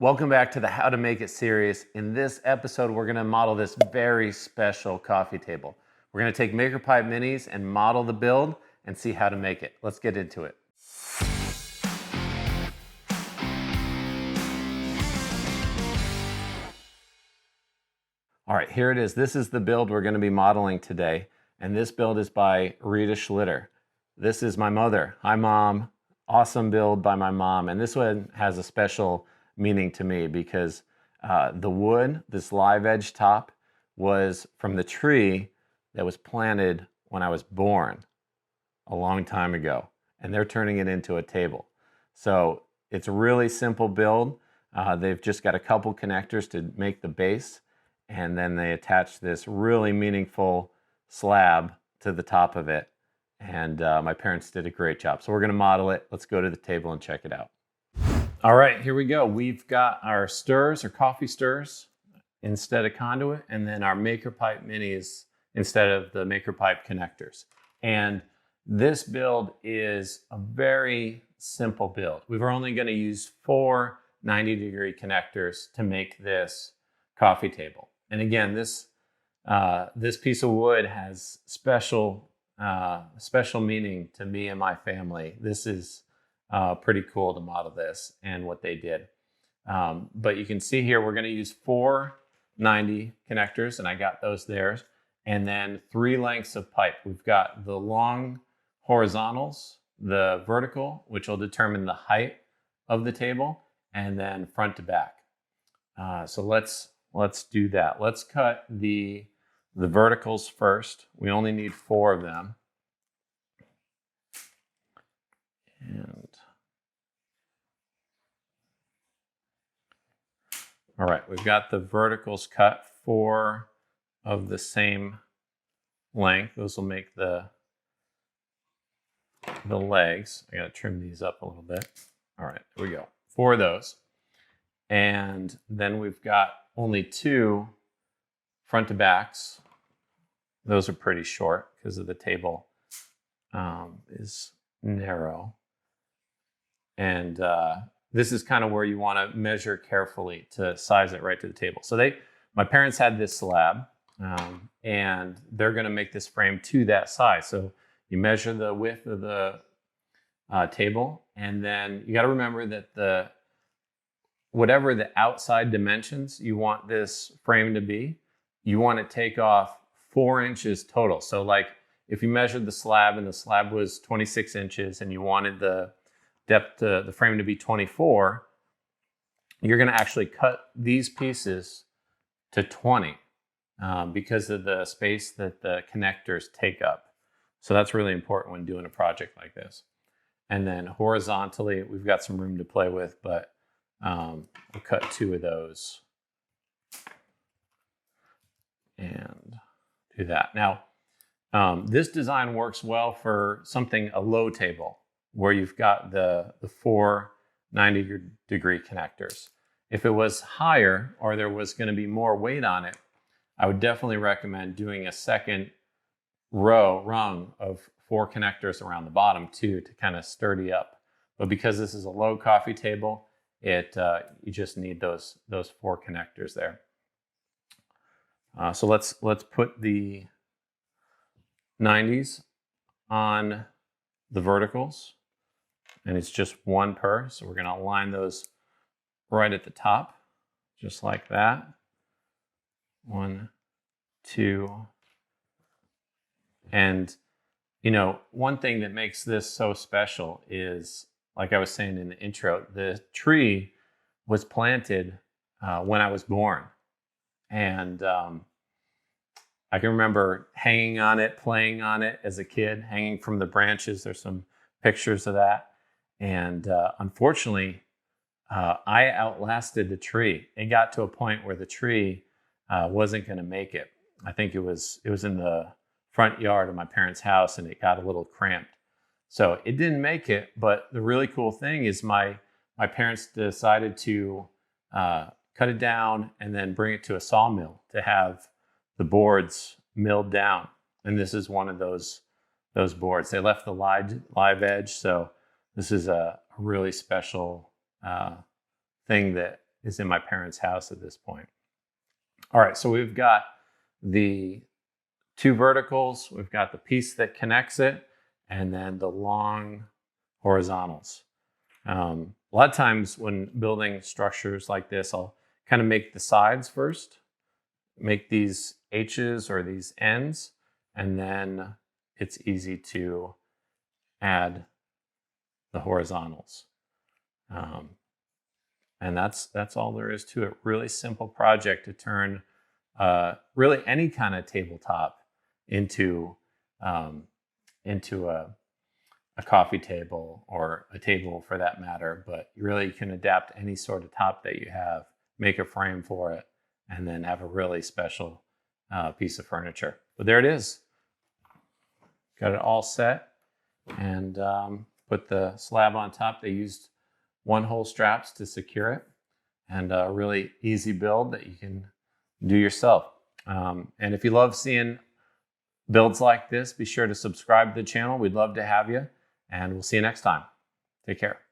Welcome back to the How to Make It series. In this episode, we're going to model this very special coffee table. We're going to take MakerPipe Minis and model the build and see how to make it. Let's get into it. All right, here it is. This is the build we're going to be modeling today. And this build is by Rita Schlitter. This is my mother. Hi, Mom. Awesome build by my mom. And this one has a special meaning to me because the wood, this live edge top, was from the tree that was planted when I was born a long time ago. And they're turning it into a table. So it's a really simple build. They've just got a couple connectors to make the base. And then they attach this really meaningful slab to the top of it. And my parents did a great job. So we're going to model it. Let's go to the table and check it out. All right, here we go. We've got our stirrers, or coffee stirrers, instead of conduit, and then our MakerPipe Minis instead of the MakerPipe connectors. And this build is a very simple build. We're only going to use 4 90-degree connectors to make this coffee table. And again, this piece of wood has special meaning to me and my family. This is pretty cool to model this and what they did. But you can see here, we're going to use 4 90 connectors, and I got those there. And then 3 lengths of pipe. We've got the long horizontals, the vertical, which will determine the height of the table, and then front to back. So let's do that. Let's cut the verticals first. We only need 4 of them. And all right, we've got the verticals cut, 4 of the same length. Those will make the legs. I got to trim these up a little bit. All right, there we go. 4 of those. And then we've got only 2 front to backs. Those are pretty short because of the table is narrow. And this is kind of where you want to measure carefully to size it right to the table. So my parents had this slab, and they're going to make this frame to that size. So you measure the width of the table, and then you got to remember that whatever the outside dimensions you want this frame to be, you want to take off 4 inches total. So like if you measured the slab and the slab was 26 inches and you wanted the depth to the frame to be 24, you're going to actually cut these pieces to 20 because of the space that the connectors take up. So that's really important when doing a project like this. And then horizontally, we've got some room to play with, but we'll cut 2 of those and do that. Now, this design works well for a low table where you've got the 4 90-degree connectors. If it was higher or there was going to be more weight on it, I would definitely recommend doing a second rung of 4 connectors around the bottom too to kind of sturdy up. But because this is a low coffee table, you just need those 4 connectors there. So let's put the 90s on the verticals, and it's just 1 per. So we're going to align those right at the top, just like that. 1, 2, and one thing that makes this so special is, like I was saying in the intro, the tree was planted when I was born. And I can remember hanging on it, playing on it as a kid, hanging from the branches. There's some pictures of that. And unfortunately, I outlasted the tree. It got to a point where the tree wasn't going to make it. I think it was in the front yard of my parents' house, and it got a little cramped. So it didn't make it, but the really cool thing is my parents decided to cut it down and then bring it to a sawmill to have the boards milled down. And this is one of those boards. They left the live edge, so this is a really special thing that is in my parents' house at this point. All right, so we've got the two verticals, we've got the piece that connects it, and then the long horizontals. A lot of times when building structures like this, I'll kind of make the sides first, make these H's or these N's, and then it's easy to add the horizontals. And that's all there is to it. Really simple project to turn really any kind of tabletop into a coffee table, or a table for that matter. But you can adapt any sort of top that you have, make a frame for it, and then have a really special piece of furniture. But there it is. Got it all set, and put the slab on top. They used one-hole straps to secure it, and a really easy build that you can do yourself. And if you love seeing builds like this, be sure to subscribe to the channel. We'd love to have you, and we'll see you next time. Take care.